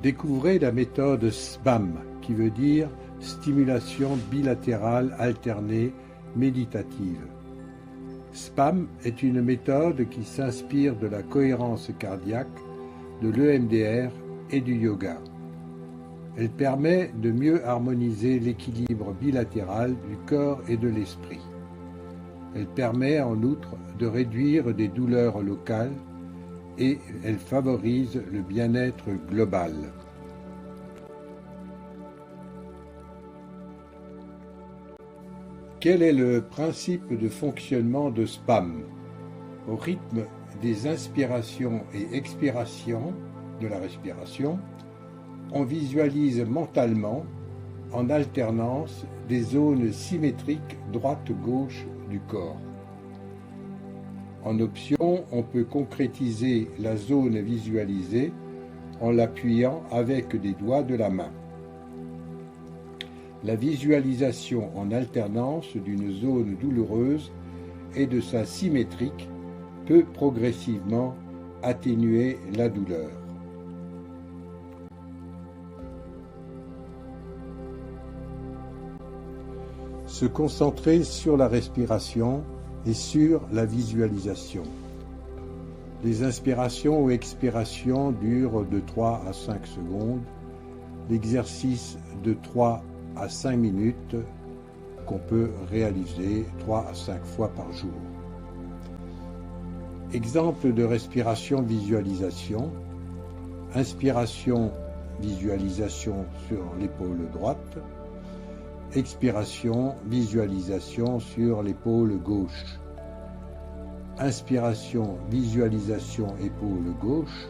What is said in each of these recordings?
Découvrez la méthode SBAM, qui veut dire stimulation bilatérale alternée méditative. SBAM est une méthode qui s'inspire de la cohérence cardiaque, de l'EMDR et du yoga. Elle permet de mieux harmoniser l'équilibre bilatéral du corps et de l'esprit. Elle permet en outre de réduire des douleurs locales et elle favorise le bien-être global. Quel est le principe de fonctionnement de SBAM? Au rythme des inspirations et expirations de la respiration, on visualise mentalement, en alternance, des zones symétriques droite-gauche du corps. En option, on peut concrétiser la zone visualisée en l'appuyant avec des doigts de la main. La visualisation en alternance d'une zone douloureuse et de sa symétrique peut progressivement atténuer la douleur. Se concentrer sur la respiration et sur la visualisation. Les inspirations ou expirations durent de 3 à 5 secondes, l'exercice de 3 à 5 minutes qu'on peut réaliser 3 à 5 fois par jour. Exemple de respiration visualisation. Inspiration, visualisation sur l'épaule droite. Expiration, visualisation sur l'épaule gauche. Inspiration, visualisation épaule gauche.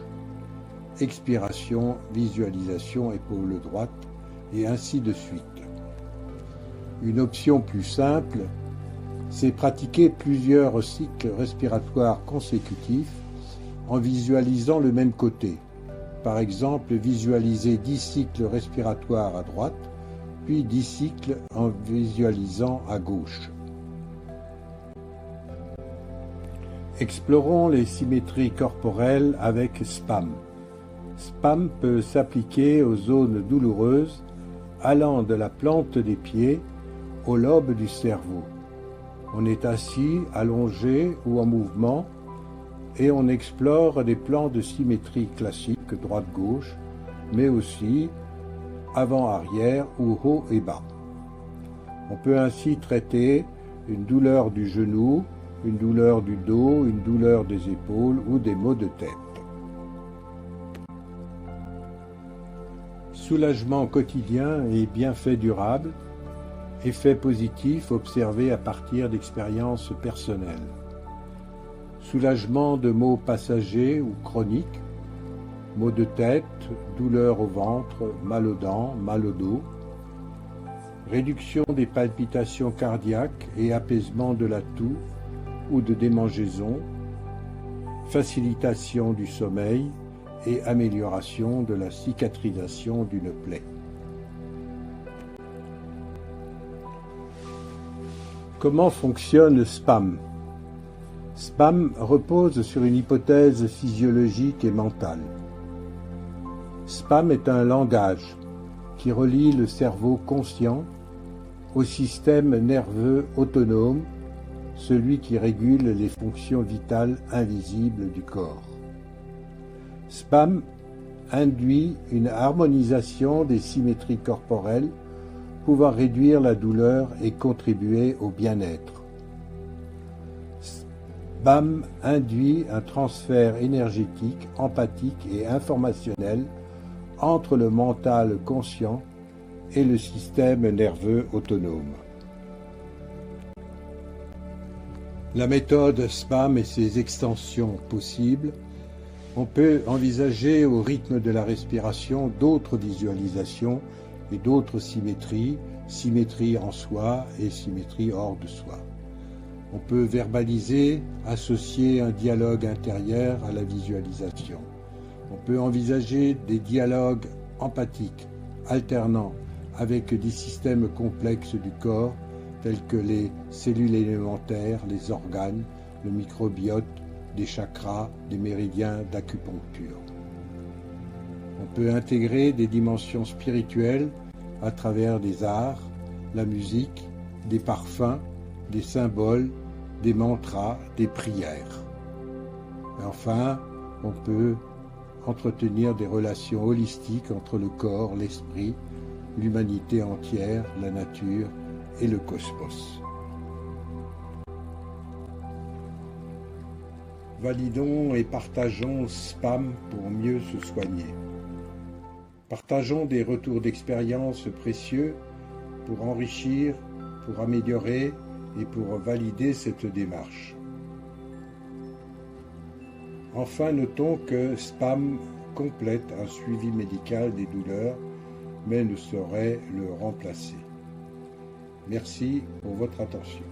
Expiration, visualisation épaule droite, et ainsi de suite. Une option plus simple, c'est pratiquer plusieurs cycles respiratoires consécutifs en visualisant le même côté. Par exemple, visualiser 10 cycles respiratoires à droite, puis 10 cycles en visualisant à gauche. Explorons les symétries corporelles avec SBAM. SBAM peut s'appliquer aux zones douloureuses allant de la plante des pieds au lobe du cerveau. On est assis, allongé ou en mouvement et on explore des plans de symétrie classiques droite-gauche, mais aussi avant-arrière ou haut et bas. On peut ainsi traiter une douleur du genou, une douleur du dos, une douleur des épaules ou des maux de tête. Soulagement quotidien et bienfaits durables, effets positifs observés à partir d'expériences personnelles. Soulagement de maux passagers ou chroniques, maux de tête, douleur au ventre, mal aux dents, mal au dos, réduction des palpitations cardiaques et apaisement de la toux ou de démangeaison, facilitation du sommeil et amélioration de la cicatrisation d'une plaie. Comment fonctionne SBAM? SBAM repose sur une hypothèse physiologique et mentale. SBAM est un langage qui relie le cerveau conscient au système nerveux autonome, celui qui régule les fonctions vitales invisibles du corps. SBAM induit une harmonisation des symétries corporelles pouvant réduire la douleur et contribuer au bien-être. SBAM induit un transfert énergétique, empathique et informationnel entre le mental conscient et le système nerveux autonome. La méthode SBAM et ses extensions possibles. On peut envisager au rythme de la respiration d'autres visualisations et d'autres symétries, symétrie en soi et symétrie hors de soi. On peut verbaliser, associer un dialogue intérieur à la visualisation. On peut envisager des dialogues empathiques, alternant avec des systèmes complexes du corps tels que les cellules élémentaires, les organes, le microbiote, des chakras, des méridiens d'acupuncture. On peut intégrer des dimensions spirituelles à travers des arts, la musique, des parfums, des symboles, des mantras, des prières. Et enfin, on peut entretenir des relations holistiques entre le corps, l'esprit, l'humanité entière, la nature et le cosmos. Validons et partageons SPAM pour mieux se soigner. Partageons des retours d'expérience précieux pour enrichir, pour améliorer et pour valider cette démarche. Enfin, notons que SPAM complète un suivi médical des douleurs, mais ne saurait le remplacer. Merci pour votre attention.